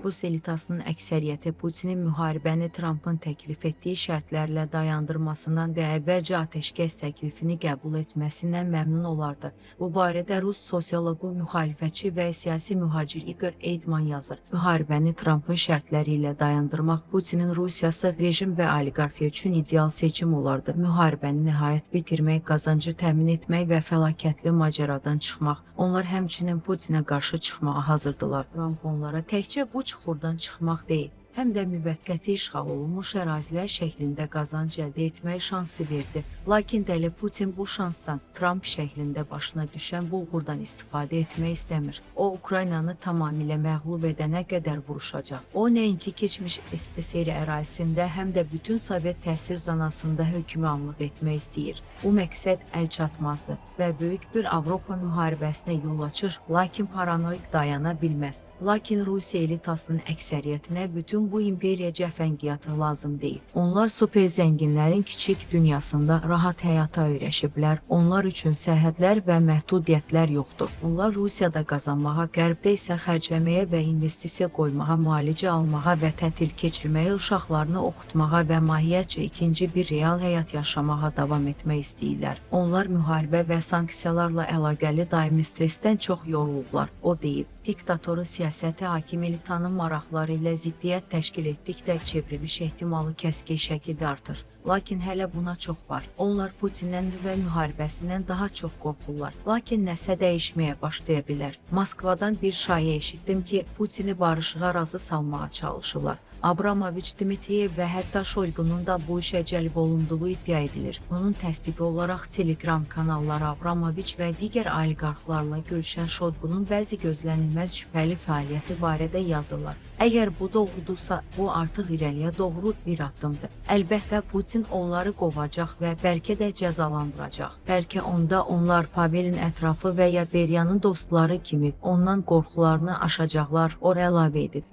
Rus elitasının əksəriyyəti Putinin müharibəni Trampın təklif etdiyi şərtlərlə dayandırmasından və əvvəlcə atəşkəs təklifini qəbul etməsindən məmnun olardı. Bu barədə Rus sosioloqu, müxalifətçi və siyasi mühacir Igor Eydman yazır. Müharibəni Trampın şərtləri ilə dayandırmaq Putinin Rusiyası, rejim və oliqarxiya üçün ideal seçim olardı. Müharibəni nəhayət bitirmək, qazancı təmin etmək və fəlakətli macəradan çıxmaq. Onlar həmçinin Putinə qarşı çıxmağa hazırdılar. Trump onlara təkcə bu çuxurdan çıxmaq deyil, həm də müvəqqəti işğal olunmuş ərazilər şəklində qazanc əldə etmək şansı verdi. Lakin dəli Putin bu şansdan Trump şəklində başına düşən bulğurdan istifadə etmək istəmir. O, Ukraynanı tamamilə məğlub edənə qədər vuruşacaq. O, nəinki keçmiş SSR ərazisində, həm də bütün Sovet təsir zonasında hökmranlıq etmək istəyir. Bu məqsəd əlçatmazdır və böyük bir Avropa müharibəsinə yol açır, lakin paranoik dayana bilməz. Lakin Rusiya elitasının əksəriyyətinə bütün bu imperiya cəfəngiyyatı lazım deyil. Onlar super zənginlərin kiçik dünyasında rahat həyata öyrəşiblər. Onlar üçün sərhədlər və məhdudiyyətlər yoxdur. Onlar Rusiyada qazanmağa, qərbdə isə xərcləməyə və investisiya qoymağa, müalicə almağa və tətil keçirməyə, uşaqlarını oxutmağa və mahiyyətcə ikinci bir real həyat yaşamağa davam etmək istəyirlər. Onlar müharibə və sanksiyalarla əlaqəli daimi stressdən çox yorulublar. O deyib. Diktatoru siyasəti hakim elitanın maraqları ilə ziddiyyət təşkil etdikdə çevriliş ehtimalı kəskin şəkildə artır. Lakin hələ buna çox var. Onlar Putindən nüvə müharibəsindən daha çox qorxurlar. Lakin nəsə dəyişməyə başlaya bilər. Moskvadan bir şayə eşitdim ki, Putini barışığa razı salmağa çalışırlar. Abramoviç, Dmitriyev və hətta Şoyqunun da bu işə cəlb olunduğu iddia edilir. Bunun təsdiqi olaraq Telegram kanalları Abramoviç və digər oliqarxlarla görüşən Şoyqunun bəzi gözlənilməz şübhəli fəaliyyəti barədə yazırlar. Əgər bu doğrudursa, bu artıq irəliyə doğru bir addımdır. Əlbəttə, Putin onları qovacaq və bəlkə də cəzalandıracaq. Bəlkə onda onlar Pavelin ətrafı və ya Beryanın dostları kimi ondan qorxularını aşacaqlar, o əlavə edib.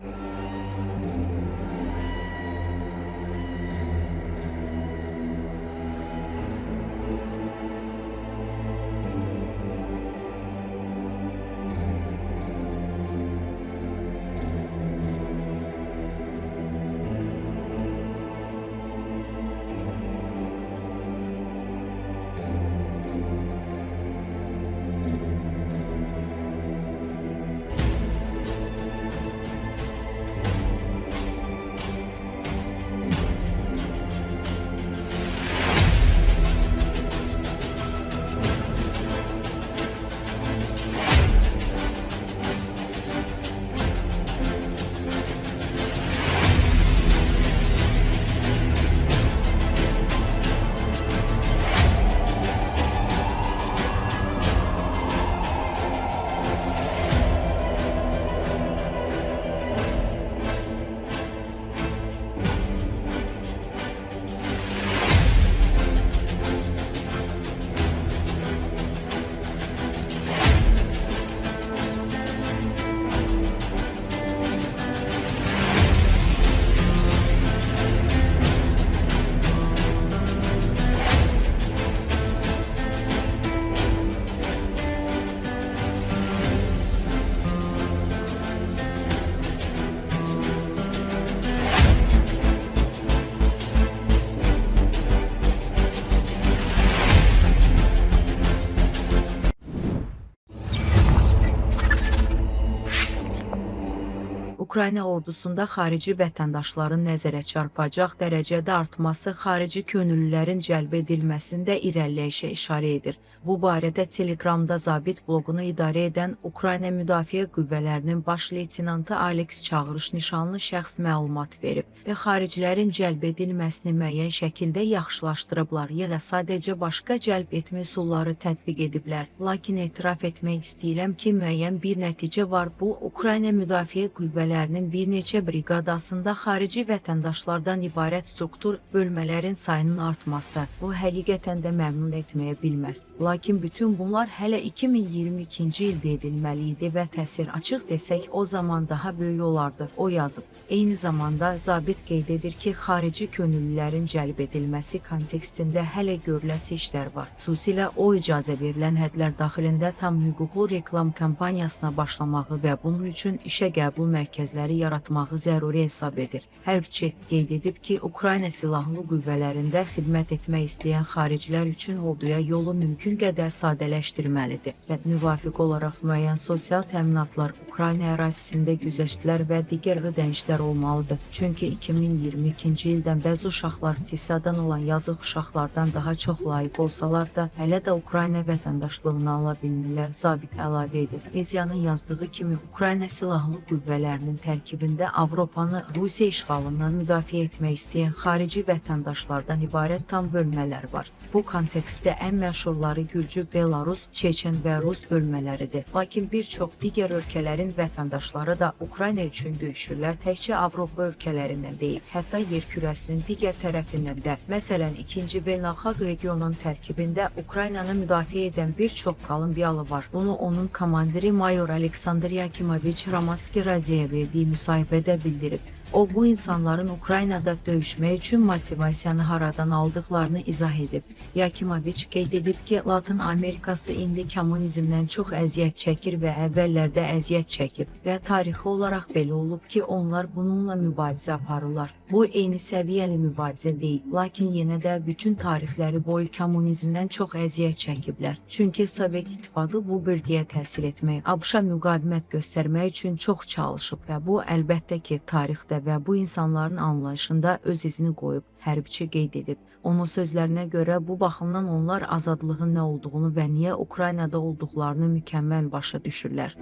Ukrayna ordusunda xarici vətəndaşların nəzərə çarpacaq dərəcədə artması xarici könüllülərin cəlb edilməsində irəliləyişə işarə edir. Bu barədə Telegramda zabit bloqunu idarə edən Ukrayna Müdafiə Qüvvələrinin baş leytenantı Alex Çağırış nişanlı şəxs məlumat verib və xaricilərin cəlb edilməsini müəyyən şəkildə yaxşılaşdırıblar ya da sadəcə başqa cəlb etmə üsulları tətbiq ediblər. Lakin etiraf etmək istəyirəm ki, müəyyən bir nəticə var. Bu, Ukrayna Müdafiə Qüvvələrinin bir neçə briqadasında xarici vətəndaşlardan ibarət struktur bölmələrin sayının artması. Bu, həqiqətən də məmnun etməyə bilməz. Lakin bütün bunlar hələ 2022-ci ildə edilməli idi və təsir açıq desək o zaman daha böyük olardı, o yazıb. Eyni zamanda zabit qeyd edir ki, xarici könüllülərin cəlb edilməsi kontekstində hələ görüləsi işlər var. Xüsusilə o icazə verilən hədlər daxilində tam hüquqlu reklam kampaniyasına başlamağı və bunun üçün işə qəbul mərkəzi mərkəzləri yaratmağı zəruri hesab edir. Hərbçi qeyd edib ki, Ukrayna Silahlı Qüvvələrində xidmət etmək istəyən xaricilər üçün orduya yolu mümkün qədər sadələşdirməlidir və müvafiq olaraq müəyyən sosial təminatlar Ukrayna ərazisində güzəştlər və digər ödənişlər olmalıdır. Çünki 2022-ci ildən bəzi uşaqlar TİSAdan olan yazıq uşaqlardan daha çox layiq olsalar da, hələ də Ukrayna vətəndaşlığını ala bilmirlər, zabit əlavə edib. Medianın yazdığı kimi, Ukrayna Silahlı Qüvvələrinin tərkibində Avropanı Rusiya işğalından müdafiə etmək istəyən xarici vətəndaşlardan ibarət tam bölmələr var. Bu kontekstdə ən məşhurları Gürcü, Belarus, Çeçen və Rus bölmələridir. Lakin bir çox digər ölkələrin vətəndaşları da Ukrayna üçün döyüşürlər, təkcə Avropa ölkələrindən deyil, hətta yer kürəsinin digər tərəfindən də. Məsələn, 2-ci beynəlxalq regionun tərkibində Ukraynanı müdafiə edən bir çox Kolumbiyalı var. Bunu onun komandiri mayor Aleksandr Yakimoviç Ramanski radioya verdiyi müsahibədə bildirib. O, bu insanların Ukraynada döyüşmək üçün motivasiyanı haradan aldıqlarını izah edib. Yakimoviç qeyd edib ki, Latın Amerikası indi kommunizmdən çox əziyyət çəkir və əvvəllərdə əziyyət çəkib və tarixi olaraq belə olub ki, onlar bununla mübarizə aparırlar. Bu, eyni səviyyəli mübarizə deyil, lakin yenə də bütün tarixləri boyu kommunizmdən çox əziyyət çəkiblər. Çünki Sovet İttifaqı bu bölgəyə təsir etmək, ABŞ-a müqavimət göstərmək üçün çox çalışıb və bu, əlbəttə ki, tarixdə və bu insanların anlayışında öz izini qoyub, hərbçi qeyd edib. Onun sözlərinə görə bu baxımdan onlar azadlığın nə olduğunu və niyə Ukraynada olduqlarını mükəmməl başa düşürlər.